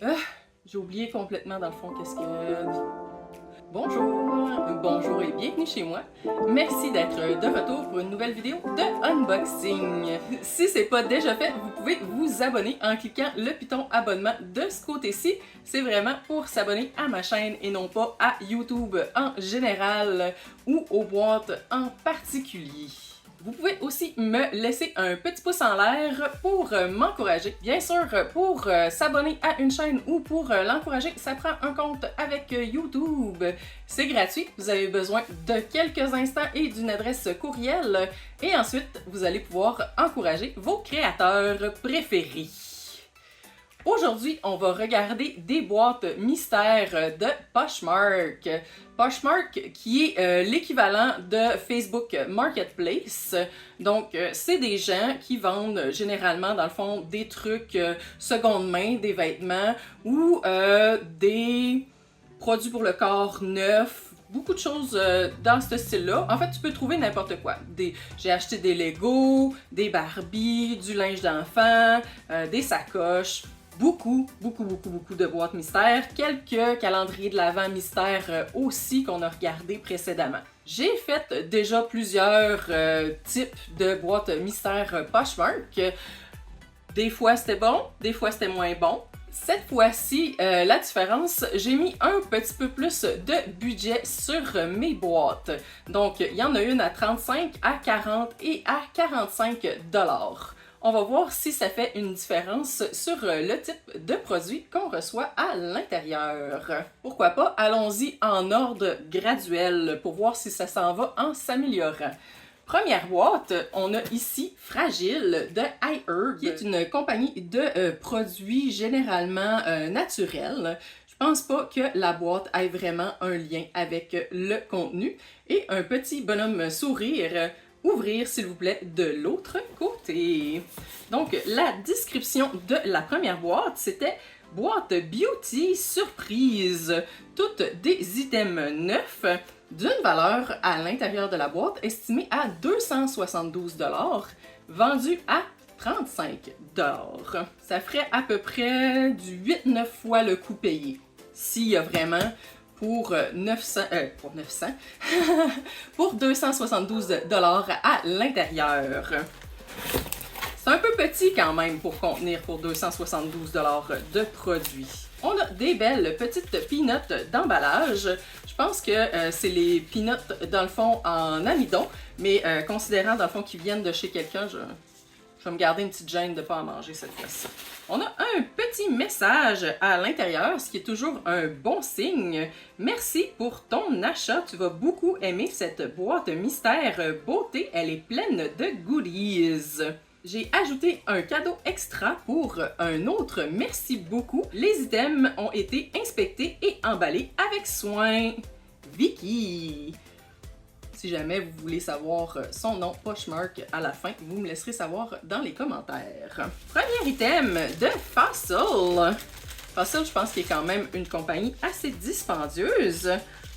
Ah, j'ai oublié complètement dans le fond qu'est-ce que... Bonjour et bienvenue chez moi. Merci d'être de retour pour une nouvelle vidéo de unboxing. Si c'est pas déjà fait, vous pouvez vous abonner en cliquant le piton abonnement de ce côté-ci. C'est vraiment pour s'abonner à ma chaîne et non pas à YouTube en général ou aux boîtes en particulier. Vous pouvez aussi me laisser un petit pouce en l'air pour m'encourager. Bien sûr, pour s'abonner à une chaîne ou pour l'encourager, ça prend un compte avec YouTube. C'est gratuit, vous avez besoin de quelques instants et d'une adresse courriel. Et ensuite, vous allez pouvoir encourager vos créateurs préférés. Aujourd'hui, on va regarder des boîtes mystères de Poshmark. Poshmark qui est l'équivalent de Facebook Marketplace. Donc, c'est des gens qui vendent généralement, dans le fond, des trucs seconde main, des vêtements ou des produits pour le corps neufs. Beaucoup de choses dans ce style-là. En fait, tu peux trouver n'importe quoi. J'ai acheté des Lego, des Barbie, du linge d'enfant, des sacoches. Beaucoup de boîtes mystères, quelques calendriers de l'Avent mystères aussi qu'on a regardé précédemment. J'ai fait déjà plusieurs types de boîtes mystères Poshmark. Des fois c'était bon, des fois c'était moins bon. Cette fois-ci, la différence, j'ai mis un petit peu plus de budget sur mes boîtes. Donc, il y en a une à 35, à 40 et à 45 $. On va voir si ça fait une différence sur le type de produit qu'on reçoit à l'intérieur. Pourquoi pas, allons-y en ordre graduel pour voir si ça s'en va en s'améliorant. Première boîte, on a ici Fragile de iHerb, qui est une compagnie de produits généralement naturels. Je pense pas que la boîte ait vraiment un lien avec le contenu. Et un petit bonhomme sourire. Ouvrir, s'il vous plaît, de l'autre côté. Donc, la description de la première boîte, c'était « Boîte Beauty Surprise ». Toutes des items neufs d'une valeur à l'intérieur de la boîte estimée à 272 $, vendue à 35 $. Ça ferait à peu près du 8-9 fois le coût payé. S'il y a vraiment... pour 272 $ à l'intérieur. C'est un peu petit quand même pour contenir pour 272 $ de produits. On a des belles petites peanuts d'emballage. Je pense que c'est les peanuts dans le fond en amidon, mais considérant dans le fond qu'ils viennent de chez quelqu'un, je vais me garder une petite gêne de ne pas en manger cette fois-ci. On a un petit message à l'intérieur, ce qui est toujours un bon signe. Merci pour ton achat, tu vas beaucoup aimer cette boîte mystère beauté, elle est pleine de goodies. J'ai ajouté un cadeau extra pour un autre merci beaucoup. Les items ont été inspectés et emballés avec soin. Vicky! Si jamais vous voulez savoir son nom, Poshmark, à la fin, vous me laisserez savoir dans les commentaires. Premier item de Fossil. Fossil, je pense qu'il est quand même une compagnie assez dispendieuse.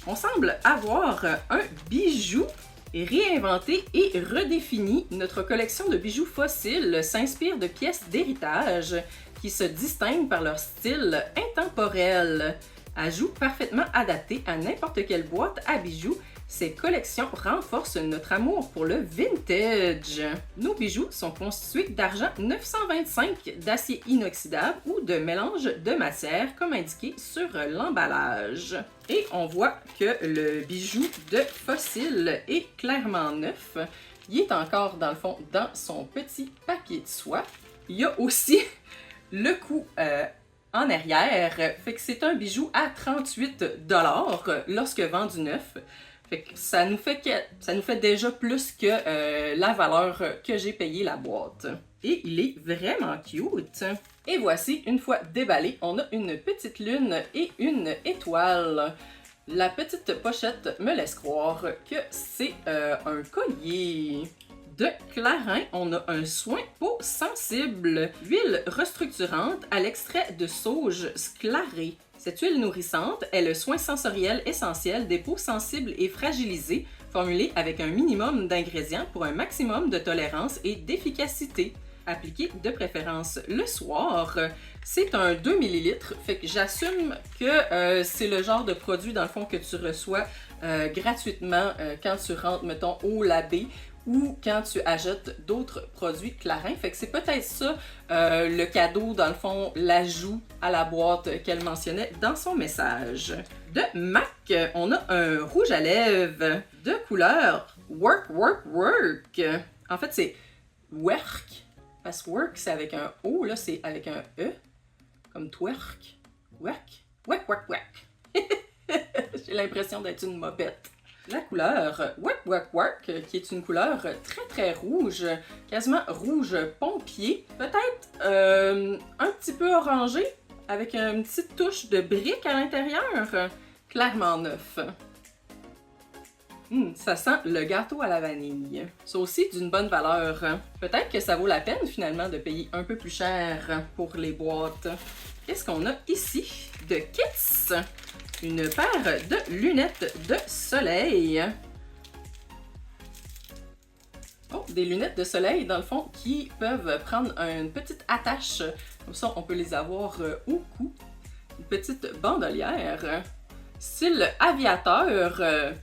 On semble avoir un bijou réinventé et redéfini. Notre collection de bijoux fossiles s'inspire de pièces d'héritage qui se distinguent par leur style intemporel. Ajout parfaitement adapté à n'importe quelle boîte à bijoux, ces collections renforcent notre amour pour le vintage. Nos bijoux sont constitués d'argent 925, d'acier inoxydable ou de mélange de matières comme indiqué sur l'emballage. Et on voit que le bijou de Fossil est clairement neuf. Il est encore dans le fond dans son petit papier de soie. Il y a aussi le coût en arrière, fait que c'est un bijou à 38 $ lorsque vendu neuf. Fait que ça nous fait déjà plus que la valeur que j'ai payé la boîte. Et il est vraiment cute. Et voici, une fois déballé, on a une petite lune et une étoile. La petite pochette me laisse croire que c'est un collier. De Clarin, on a un soin peau sensible, huile restructurante à l'extrait de sauge sclarée. Cette huile nourrissante est le soin sensoriel essentiel des peaux sensibles et fragilisées, formulée avec un minimum d'ingrédients pour un maximum de tolérance et d'efficacité. appliquer de préférence le soir. C'est un 2 ml, fait que j'assume que c'est le genre de produit dans le fond que tu reçois gratuitement quand tu rentres, mettons, au Labé ou quand tu achètes d'autres produits Clarins. Fait que c'est peut-être ça le cadeau, dans le fond, l'ajout à la boîte qu'elle mentionnait dans son message. De MAC, on a un rouge à lèvres de couleur Work, Work, Work. En fait, c'est Work, parce que Work, c'est avec un O, là, c'est avec un E, comme twerk. Work, Work, Work, Work. J'ai l'impression d'être une mopette. La couleur Work, Work, Work, qui est une couleur très très rouge, quasiment rouge pompier, peut-être un petit peu orangé, avec une petite touche de brique à l'intérieur, clairement neuf. Ça sent le gâteau à la vanille. C'est aussi d'une bonne valeur. Peut-être que ça vaut la peine finalement de payer un peu plus cher pour les boîtes. Qu'est-ce qu'on a ici de Kits? Une paire de lunettes de soleil. Oh, des lunettes de soleil, dans le fond, qui peuvent prendre une petite attache. Comme ça, on peut les avoir au cou. Une petite bandolière. Style aviateur,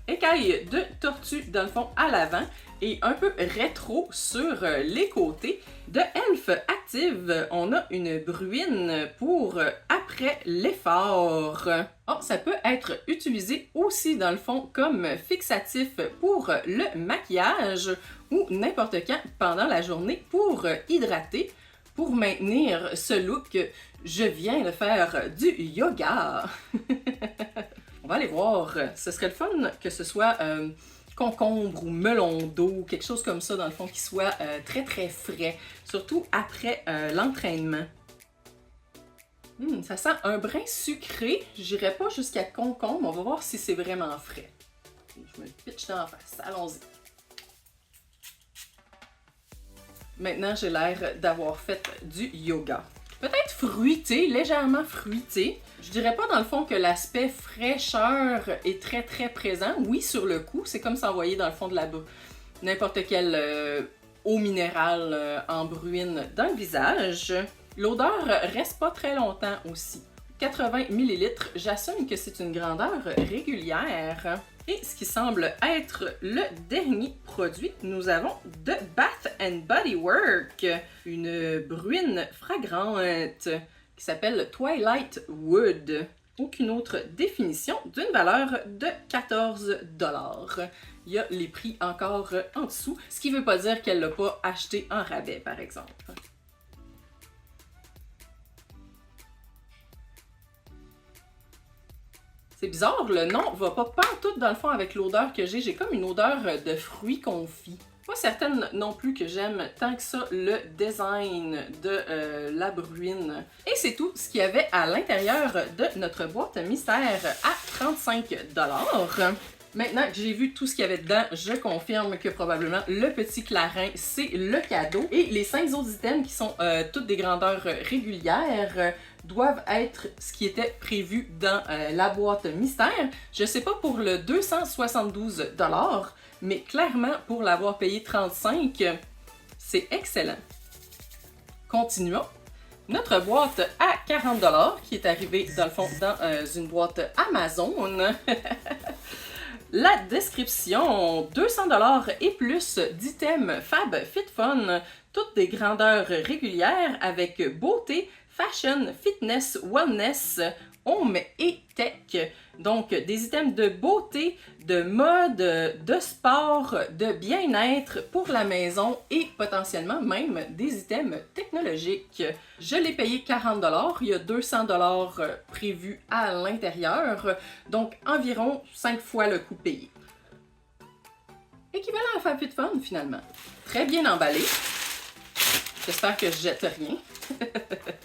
écaille de tortue, dans le fond, à l'avant. Et un peu rétro sur les côtés. De Elf Active, on a une bruine pour après l'effort. Oh, ça peut être utilisé aussi dans le fond comme fixatif pour le maquillage ou n'importe quand pendant la journée pour hydrater, pour maintenir ce look. Je viens de faire du yoga. On va aller voir. Ce serait le fun que ce soit concombre ou melon d'eau, quelque chose comme ça dans le fond qui soit très très frais, surtout après l'entraînement. Ça sent un brin sucré, j'irai pas jusqu'à concombre, on va voir si c'est vraiment frais. Je me le pitch dans la face, allons-y. Maintenant j'ai l'air d'avoir fait du yoga. Peut-être fruité, légèrement fruité. Je dirais pas dans le fond que l'aspect fraîcheur est très très présent. Oui, sur le coup, c'est comme s'envoyer dans le fond de la n'importe quelle eau minérale en bruine dans le visage. L'odeur reste pas très longtemps aussi. 80 ml, j'assume que c'est une grandeur régulière. Et ce qui semble être le dernier produit, nous avons de Bath & Body Works, une bruine fragrante qui s'appelle Twilight Wood. Aucune autre définition, d'une valeur de 14 $. Il y a les prix encore en dessous, ce qui ne veut pas dire qu'elle ne l'a pas acheté en rabais, par exemple. C'est bizarre, le nom va pas pantoute dans le fond avec l'odeur que j'ai. J'ai comme une odeur de fruits confits. Pas certaine non plus que j'aime tant que ça le design de la bruine. Et c'est tout ce qu'il y avait à l'intérieur de notre boîte mystère à 35 $. Maintenant que j'ai vu tout ce qu'il y avait dedans, je confirme que probablement le petit Clarin, c'est le cadeau. Et les 5 autres items qui sont toutes des grandeurs régulières doivent être ce qui était prévu dans la boîte mystère. Je sais pas pour le 272 $, mais clairement pour l'avoir payé 35 $, c'est excellent. Continuons. Notre boîte à 40 $ qui est arrivée dans le fond dans une boîte Amazon. La description, 200 $ et plus d'items FabFitFun, toutes des grandeurs régulières avec beauté, fashion, fitness, wellness, home et tech. Donc des items de beauté, de mode, de sport, de bien-être pour la maison et potentiellement même des items technologiques. Je l'ai payé 40 $, il y a 200 $ prévus à l'intérieur, donc environ 5 fois le coût payé. Équivalent à FabFitFun finalement. Très bien emballé. J'espère que je jette rien.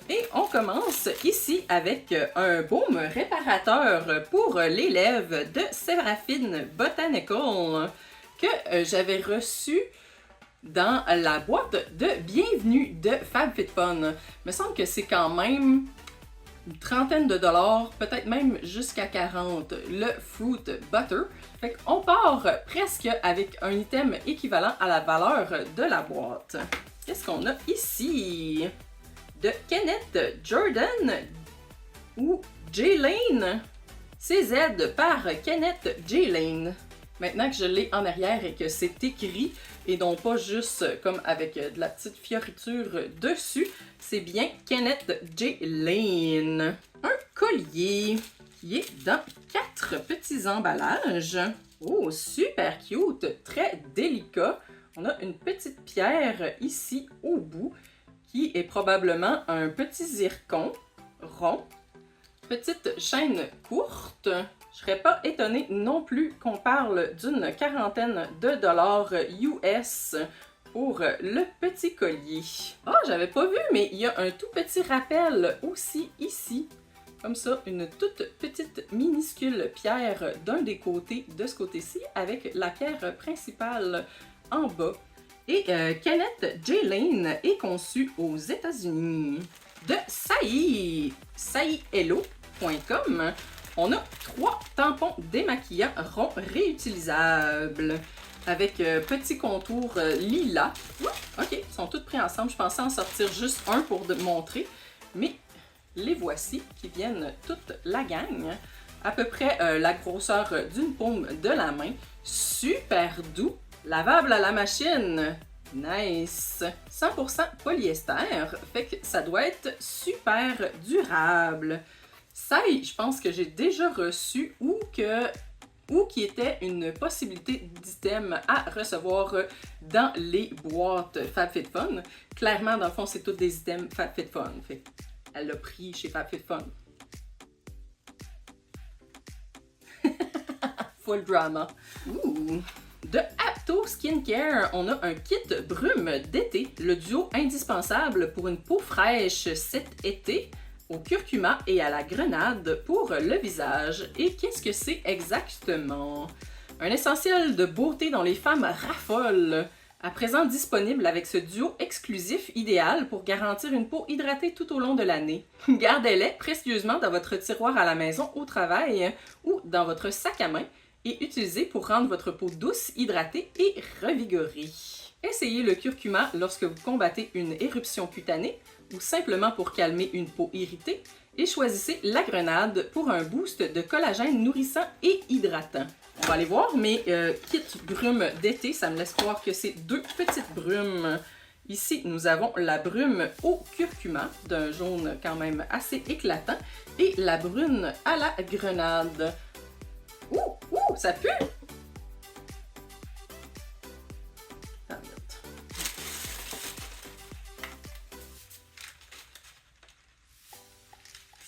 Et on commence ici avec un baume réparateur pour les lèvres de Séraphine Botanical que j'avais reçu dans la boîte de bienvenue de FabFitFun. Il me semble que c'est quand même une trentaine de dollars, peut-être même jusqu'à 40, le Fruit Butter. Fait qu'on part presque avec un item équivalent à la valeur de la boîte. Qu'est-ce qu'on a ici? De Kenneth Jordan ou J. Lane. CZ par Kenneth J. Lane. Maintenant que je l'ai en arrière et que c'est écrit, et non pas juste comme avec de la petite fioriture dessus, c'est bien Kenneth J. Lane. Un collier qui est dans 4 petits emballages. Oh, super cute, très délicat. On a une petite pierre ici au bout qui est probablement un petit zircon rond. Petite chaîne courte. Je serais pas étonnée non plus qu'on parle d'une quarantaine de dollars US pour le petit collier. Ah, j'avais pas vu, mais il y a un tout petit rappel aussi ici. Comme ça, une toute petite minuscule pierre d'un des côtés de ce côté-ci avec la pierre principale en bas. Et Kenneth J. Lane est conçu aux États-Unis. De Saihello.com, on a 3 tampons démaquillants ronds réutilisables avec petit contour lilas. Ok, ils sont tous pris ensemble. Je pensais en sortir juste un pour montrer, mais les voici qui viennent toute la gang. À peu près la grosseur d'une paume de la main. Super doux. Lavable à la machine. Nice. 100% polyester. Fait que ça doit être super durable. Ça, je pense que j'ai déjà reçu ou qui était une possibilité d'item à recevoir dans les boîtes FabFitFun. Clairement, dans le fond, c'est tous des items FabFitFun. Fait elle l'a pris chez FabFitFun. Full drama. Ouh. De Apto Skincare, on a un kit brume d'été, le duo indispensable pour une peau fraîche cet été, au curcuma et à la grenade pour le visage. Et qu'est-ce que c'est exactement? Un essentiel de beauté dont les femmes raffolent. À présent disponible avec ce duo exclusif idéal pour garantir une peau hydratée tout au long de l'année. Gardez-les précieusement dans votre tiroir à la maison, au travail ou dans votre sac à main et utilisez pour rendre votre peau douce, hydratée et revigorée. Essayez le curcuma lorsque vous combattez une éruption cutanée ou simplement pour calmer une peau irritée et choisissez la grenade pour un boost de collagène nourrissant et hydratant. On va aller voir mes kits brume d'été. Ça me laisse croire que c'est 2 petites brumes. Ici, nous avons la brume au curcuma, d'un jaune quand même assez éclatant, et la brune à la grenade. Ouh, ouh, ça pue!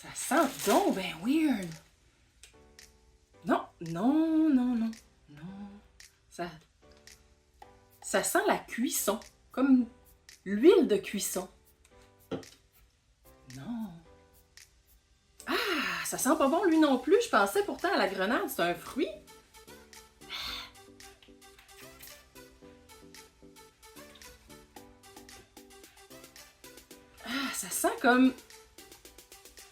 Ça sent donc ben weird! Non, non, non, non, non. Ça sent la cuisson, comme l'huile de cuisson. Non. Ah, ça sent pas bon lui non plus. Je pensais pourtant à la grenade, c'est un fruit. Ah, ça sent comme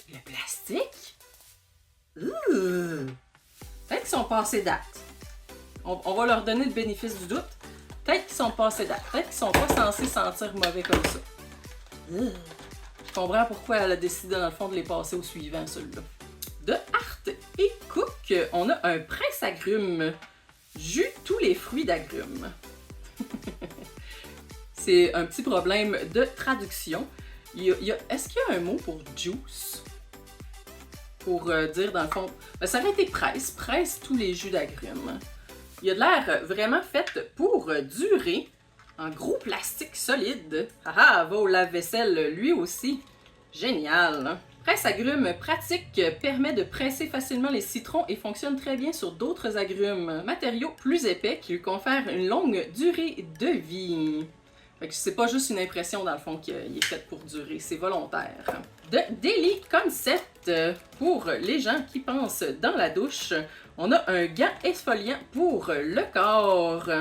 le plastique. Peut-être qu'ils sont passés date. On va leur donner le bénéfice du doute. Peut-être qu'ils sont passés date. Peut-être qu'ils sont pas censés sentir mauvais comme ça. Je comprends pourquoi elle a décidé dans le fond de les passer au suivant, celui-là. De Art et Cook, on a un prince-agrumes. Jus tous les fruits d'agrumes. C'est un petit problème de traduction. Est-ce qu'il y a un mot pour juice? Pour dire dans le fond, ça aurait été presse tous les jus d'agrumes. Il a de l'air vraiment fait pour durer, en gros plastique solide. Haha, va au lave-vaisselle lui aussi. Génial! Presse-agrumes pratique permet de presser facilement les citrons et fonctionne très bien sur d'autres agrumes. Matériau plus épais qui lui confère une longue durée de vie. Fait que c'est pas juste une impression dans le fond qu'il est fait pour durer, c'est volontaire. De Daily Concept, pour les gens qui pensent dans la douche, on a un gant exfoliant pour le corps.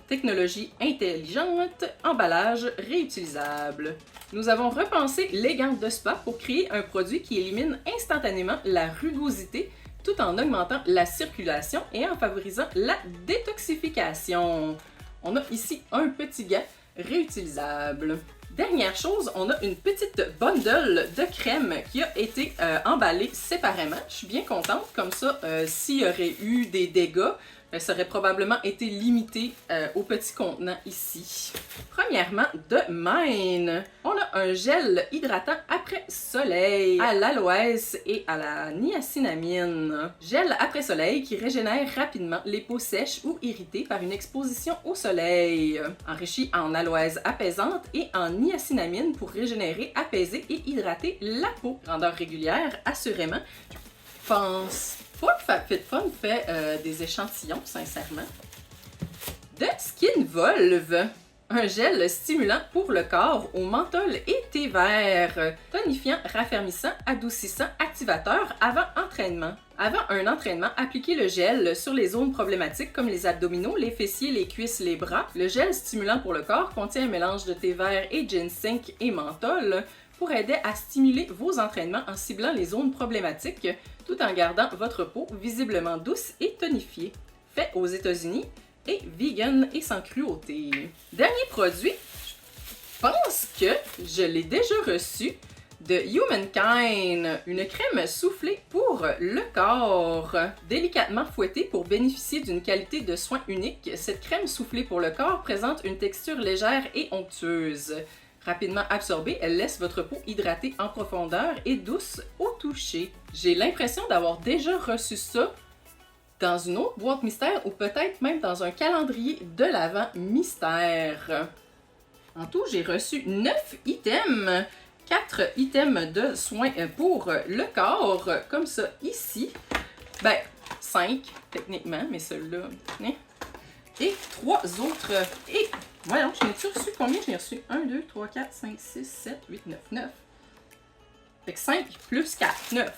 Technologie intelligente, emballage réutilisable. Nous avons repensé les gants de spa pour créer un produit qui élimine instantanément la rugosité tout en augmentant la circulation et en favorisant la détoxification. On a ici un petit gant réutilisables. Dernière chose, on a une petite bundle de crème qui a été emballée séparément. Je suis bien contente, comme ça, s'il y aurait eu des dégâts, ça aurait probablement été limité au petit contenant ici. Premièrement, de Mine, on a un gel hydratant après soleil à l'aloès et à la niacinamide. Gel après soleil qui régénère rapidement les peaux sèches ou irritées par une exposition au soleil. Enrichi en aloès apaisante et en niacinamide pour régénérer, apaiser et hydrater la peau. Grandeur régulière, assurément. Je pense pas que FabFitFun fait des échantillons, sincèrement. De Skinvolve, un gel stimulant pour le corps au menthol et thé vert, tonifiant, raffermissant, adoucissant, activateur avant entraînement. Avant un entraînement, appliquez le gel sur les zones problématiques comme les abdominaux, les fessiers, les cuisses, les bras. Le gel stimulant pour le corps contient un mélange de thé vert et ginseng et menthol pour aider à stimuler vos entraînements en ciblant les zones problématiques tout en gardant votre peau visiblement douce et tonifiée. Fait aux États-Unis et vegan et sans cruauté. Dernier produit, je pense que je l'ai déjà reçu, de Humankind, une crème soufflée pour le corps. Délicatement fouettée pour bénéficier d'une qualité de soin unique, cette crème soufflée pour le corps présente une texture légère et onctueuse. Rapidement absorbée, elle laisse votre peau hydratée en profondeur et douce au toucher. J'ai l'impression d'avoir déjà reçu ça dans une autre boîte mystère ou peut-être même dans un calendrier de l'Avent mystère. En tout, j'ai reçu 9 items, 4 items de soins pour le corps, comme ça ici. Ben, 5 techniquement, mais celui-là, hein? Et 3 autres. Et voyons, j'en ai-tu reçu combien? J'en ai reçu 1, 2, 3, 4, 5, 6, 7, 8, 9, 9. Fait que 5 plus 4, 9.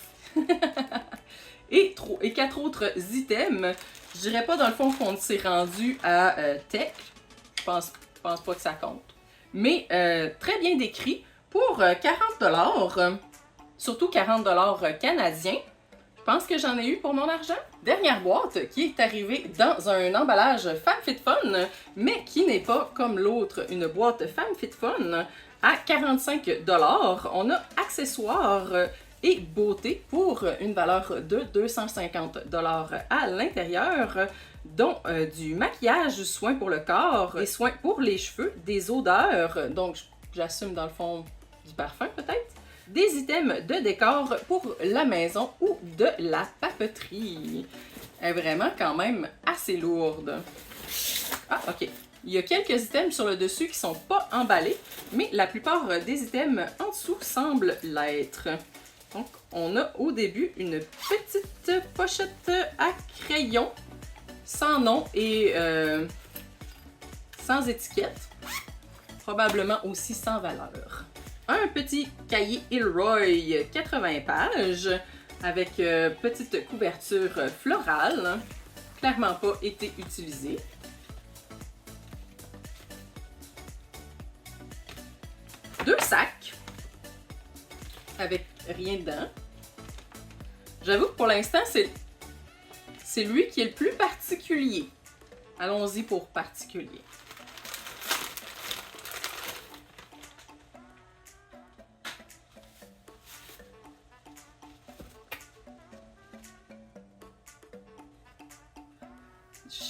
et 4 autres items. Je dirais pas dans le fond qu'on s'est rendu à tech. Je pense pas que ça compte. Mais très bien décrit pour 40$. Surtout 40$ canadiens. Je pense que j'en ai eu pour mon argent. Dernière boîte qui est arrivée dans un emballage FabFitFun, mais qui n'est pas comme l'autre, une boîte FabFitFun à 45$. On a accessoires et beauté pour une valeur de 250$ à l'intérieur, dont du maquillage, soins pour le corps, des soins pour les cheveux, des odeurs, donc j'assume dans le fond du parfum peut-être, des items de décor pour la maison ou de la papeterie. Elle est vraiment quand même assez lourde. Ah, ok. Il y a quelques items sur le dessus qui sont pas emballés, mais la plupart des items en dessous semblent l'être. Donc, on a au début une petite pochette à crayon, sans nom et sans étiquette. Probablement aussi sans valeur. Un petit cahier Ilroy, 80 pages, avec petite couverture florale, clairement pas été utilisée. Deux sacs, avec rien dedans. J'avoue que pour l'instant, c'est lui qui est le plus particulier. Allons-y pour particulier.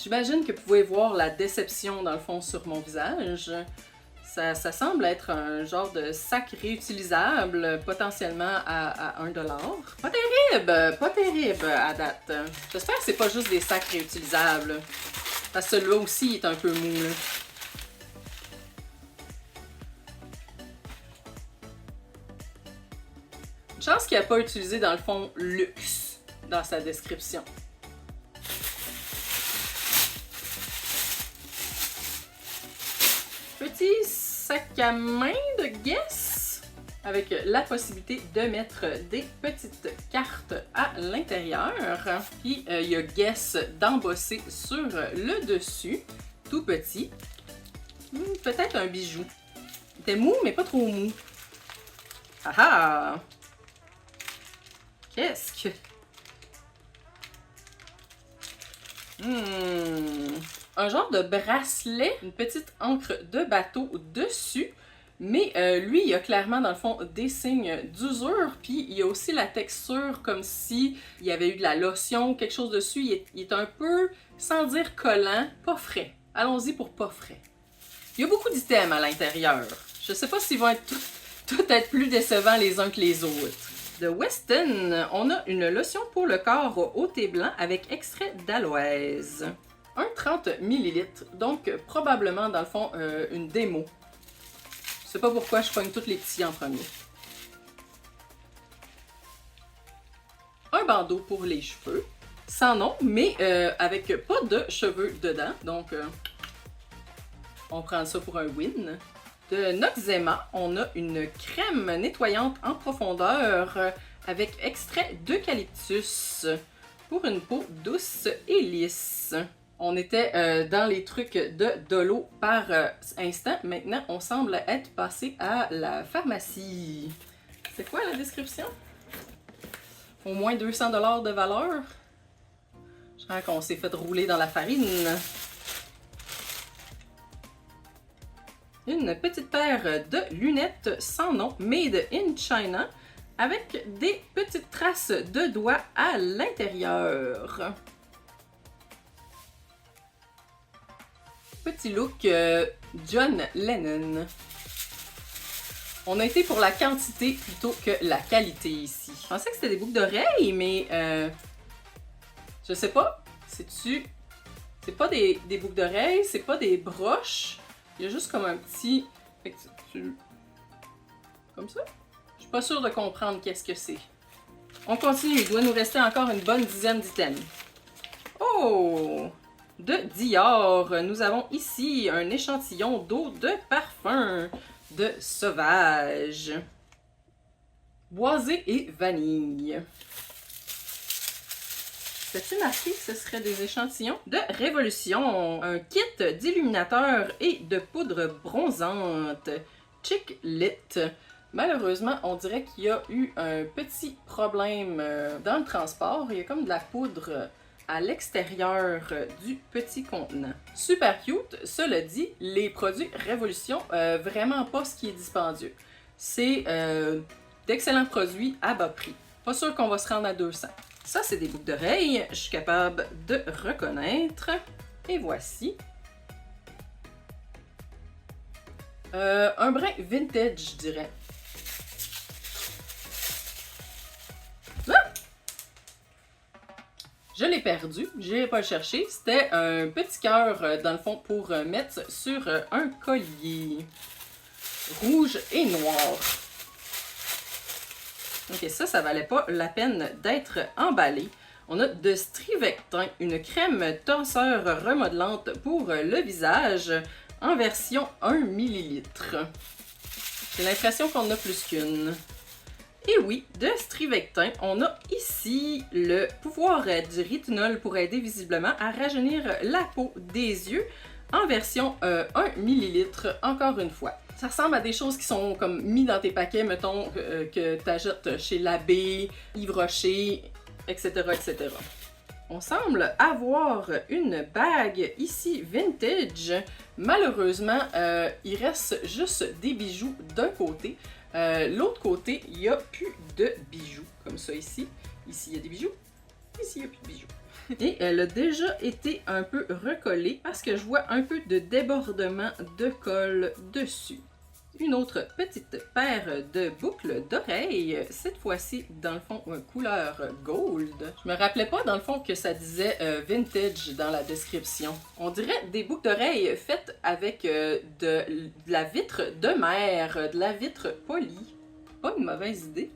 J'imagine que vous pouvez voir la déception dans le fond sur mon visage. Ça semble être un genre de sac réutilisable, potentiellement à 1$. Pas terrible à date. J'espère que c'est pas juste des sacs réutilisables. Parce que celui-là aussi est un peu mou. Là. Une chance qu'il n'a pas utilisé dans le fond luxe dans sa description. Petit sac à main de Guess avec la possibilité de mettre des petites cartes à l'intérieur. Puis il y a Guess d'embosser sur le dessus, tout petit. Peut-être un bijou. Il était mou, mais pas trop mou. Ah ah! Qu'est-ce que... un genre de bracelet, une petite encre de bateau dessus. Mais lui, il y a clairement, dans le fond, des signes d'usure, puis il y a aussi la texture comme si il y avait eu de la lotion ou quelque chose dessus. Il est un peu, sans dire collant, pas frais. Allons-y pour pas frais. Il y a beaucoup d'items à l'intérieur. Je sais pas s'ils vont être tout être plus décevants les uns que les autres. De Weston, on a une lotion pour le corps au thé blanc avec extrait d'aloès. Un 30 ml, donc probablement, dans le fond, une démo. Je sais pas pourquoi je pogne tous les petits en premier. Un bandeau pour les cheveux, sans nom, mais avec pas de cheveux dedans. Donc, on prend ça pour un win. De Noxzema, on a une crème nettoyante en profondeur avec extrait d'eucalyptus pour une peau douce et lisse. On était dans les trucs de l'eau par instant. Maintenant, on semble être passé à la pharmacie. C'est quoi la description? Au moins 200 $ de valeur. Je crois qu'on s'est fait rouler dans la farine. Une petite paire de lunettes sans nom, made in China, avec des petites traces de doigts à l'intérieur. Petit look John Lennon. On a été pour la quantité plutôt que la qualité ici. Je pensais que c'était des boucles d'oreilles, mais je sais pas. C'est pas des boucles d'oreilles, c'est pas des broches. Il y a juste comme un petit... Comme ça? Je suis pas sûre de comprendre qu'est-ce que c'est. On continue, il doit nous rester encore une bonne dizaine d'items. Oh! De Dior, nous avons ici un échantillon d'eau de parfum de Sauvage. Boisé et vanille. T'as-tu marqué que ce serait des échantillons? De Révolution, un kit d'illuminateur et de poudre bronzante. Chick Lit. Malheureusement, on dirait qu'il y a eu un petit problème dans le transport. Il y a comme de la poudre à l'extérieur du petit contenant. Super cute, cela dit, les produits Révolution, vraiment pas ce qui est dispendieux. C'est d'excellents produits à bas prix. Pas sûr qu'on va se rendre à 200. Ça, c'est des boucles d'oreilles, je suis capable de reconnaître. Et voici. Un brin vintage, je dirais. Ah! Je l'ai perdu, je n'ai pas le chercher. C'était un petit cœur, dans le fond, pour mettre sur un collier. Rouge et noir. Ok, ça valait pas la peine d'être emballé. On a de Strivectin, une crème tenseur remodelante pour le visage en version 1 ml. J'ai l'impression qu'on en a plus qu'une. Et oui, de Strivectin, on a ici le pouvoir du rétinol pour aider visiblement à rajeunir la peau des yeux en version 1 ml, encore une fois. Ça ressemble à des choses qui sont comme mis dans tes paquets, mettons, que tu achètes chez Labbé, Yves Rocher, etc., etc. On semble avoir une bague ici vintage. Malheureusement, il reste juste des bijoux d'un côté. L'autre côté, il n'y a plus de bijoux, comme ça ici. Ici, il y a des bijoux. Ici, il n'y a plus de bijoux. Et elle a déjà été un peu recollée parce que je vois un peu de débordement de colle dessus. Une autre petite paire de boucles d'oreilles, cette fois-ci dans le fond couleur gold. Je me rappelais pas dans le fond que ça disait vintage dans la description. On dirait des boucles d'oreilles faites avec de la vitre de mer, de la vitre polie. Pas une mauvaise idée.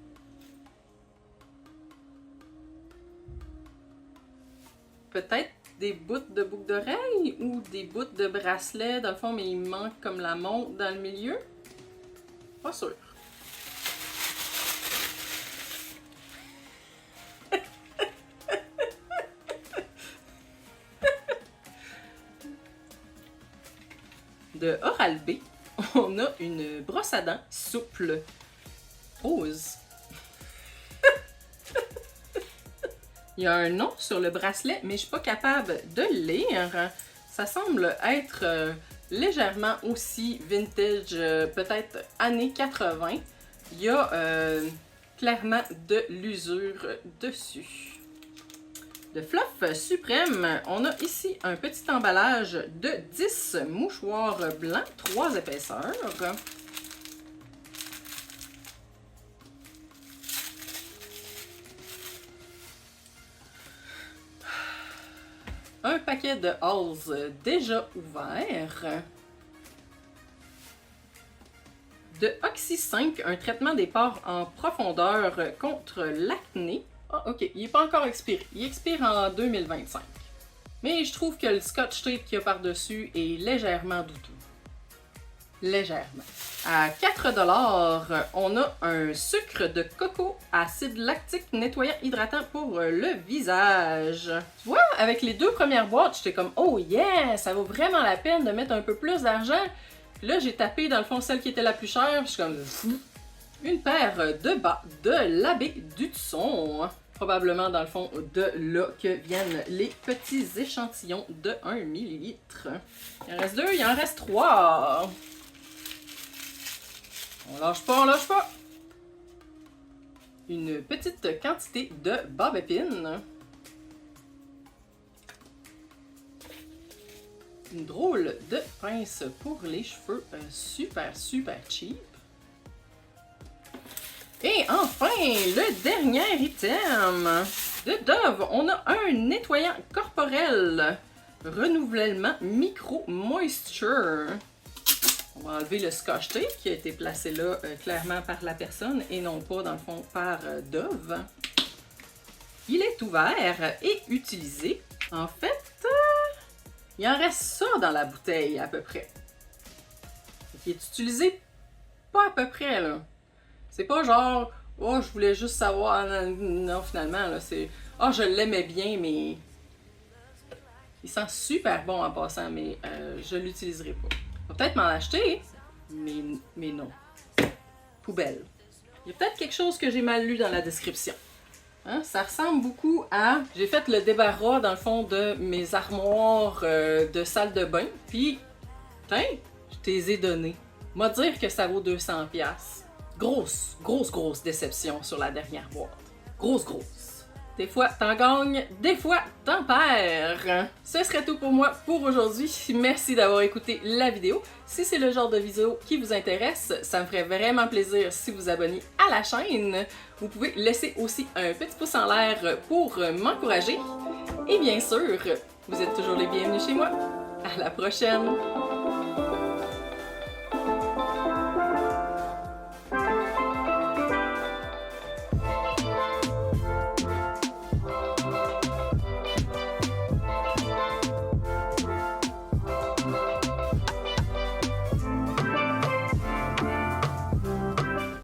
Peut-être des bouts de boucles d'oreilles ou des bouts de bracelets dans le fond, mais il manque comme la montre dans le milieu. Pas sûr. De Oral-B, on a une brosse à dents souple, rose. Il y a un nom sur le bracelet, mais je suis pas capable de le lire. Ça semble être légèrement aussi vintage, peut-être années 80. Il y a clairement de l'usure dessus. De Fluff Suprême, on a ici un petit emballage de 10 mouchoirs blancs, 3 épaisseurs. Un paquet de Halls déjà ouvert. De Oxy 5, un traitement des pores en profondeur contre l'acné. Ah, ok, il n'est pas encore expiré. Il expire en 2025. Mais je trouve que le scotch tape qu'il y a par-dessus est légèrement douteux. Légèrement. À 4$, on a un sucre de coco acide lactique nettoyant hydratant pour le visage. Tu vois, avec les 2 premières boîtes, j'étais comme « Oh yeah, ça vaut vraiment la peine de mettre un peu plus d'argent. » Là, j'ai tapé dans le fond celle qui était la plus chère, je suis comme « Une paire de bas de l'abbé d'Hudson. » Probablement dans le fond de là que viennent les petits échantillons de 1 ml. Il en reste 2, il en reste 3. On lâche pas, on lâche pas! Une petite quantité de Bob Epine. Une drôle de pince pour les cheveux, super cheap. Et enfin, le dernier item de Dove, on a un nettoyant corporel renouvellement micro moisture. On va enlever le scotch tape qui a été placé là clairement par la personne et non pas dans le fond par Dove. Il est ouvert et utilisé. En fait, il en reste ça dans la bouteille à peu près. Il est utilisé pas à peu près là. C'est pas genre, oh je voulais juste savoir, non finalement là c'est, oh je l'aimais bien mais il sent super bon en passant mais je l'utiliserai pas. Je vais peut-être m'en acheter, mais non. Poubelle. Il y a peut-être quelque chose que j'ai mal lu dans la description. Hein? Ça ressemble beaucoup à... J'ai fait le débarras dans le fond de mes armoires de salle de bain, puis, tiens, je t'les ai donnés. M'a dire que ça vaut 200$. Grosse déception sur la dernière boîte. Grosse. Des fois, t'en gagnes, des fois, t'en perds. Ce serait tout pour moi pour aujourd'hui. Merci d'avoir écouté la vidéo. Si c'est le genre de vidéo qui vous intéresse, ça me ferait vraiment plaisir si vous abonniez à la chaîne. Vous pouvez laisser aussi un petit pouce en l'air pour m'encourager. Et bien sûr, vous êtes toujours les bienvenus chez moi. À la prochaine!